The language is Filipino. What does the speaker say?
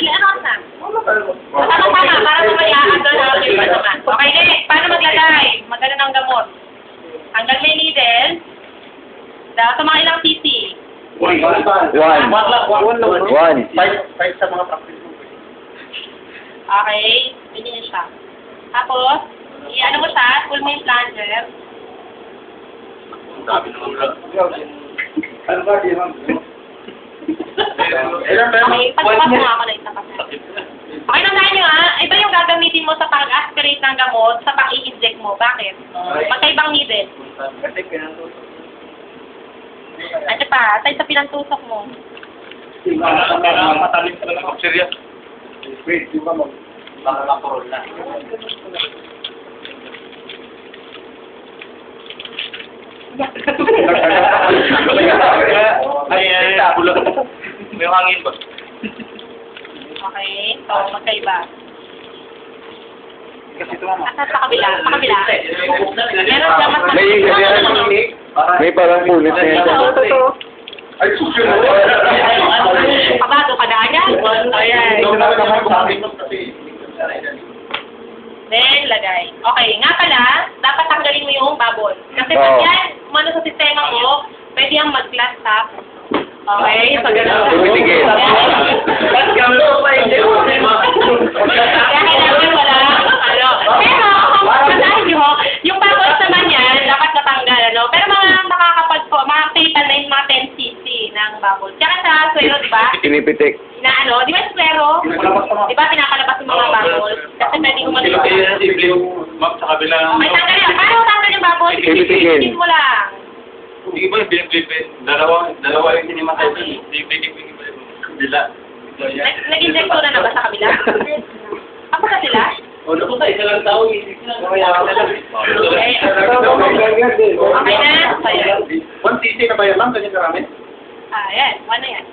Ano ka na? Tama-tama, para mamaya andun na ako yung naman. Okay, next. Paano maglagay? Magano ng gamot. Hanggang may needle. Sa mga ilang cc? One. Five sa mga practice mo. Okay, ganyan siya. Tapos, i-ano mo siya, pull mo yung plunger. Sabi naman lang. Ano ba, di ma'am? Okay, pagpapas mo ako na isa kasi. Okay, nandahan nyo iba yung gagamitin mo sa pag-aspirate ng gamot sa pang-i-inject mo. Bakit? Magkaibang needle. Ano pa? Tayo sa pinantusok mo. Matalim ka lang ako. Serious? Wait, di ba mo? Baka makurol na. Ay, bulag. May hangin ba? Okay, so magkaiba. Kasi ito mama. At sa kabila, sa kabila. Meron siya mas May parang punit na yan. Ay, susyo na. Kabado ka na agad. Ayan. Then, lagay. Okay, nga pala, dapat tanggalin mo yung bubble. Kasi pag yan, umano sa sistema mo, pwede yung mag-glass top. Okay, so gano'n. Tumitigil. Kaya kailangan wala, ano. Pero, kung masahin nyo, yung bubbles naman yan, dapat natanggal, ano. Pero mga mga paper na yung mga 10 cc ng bubbles. Tsaka sa swero, di ba? Pinipitik. Na ano, di ba sa swero? Di ba pinapalabas yung mga bubbles? Kasi pwede umano. Ma'am, sa kabila. Okay, tanggal yan. Paano tanggal yung bubbles? Pinipitigil. Pinipitigil mo lang. Hindi ba yung binibigay? Dalawa yung sinimatay. Binibigay ba yung kabila? Nag-inject ko na ba sa kabila? Ako sa sila? O, naku sa isa lang tao, isip na. Okay na? Ayan. 1 cc na ba yan, ma'am? Ganyan karami? Ayan, one na yan.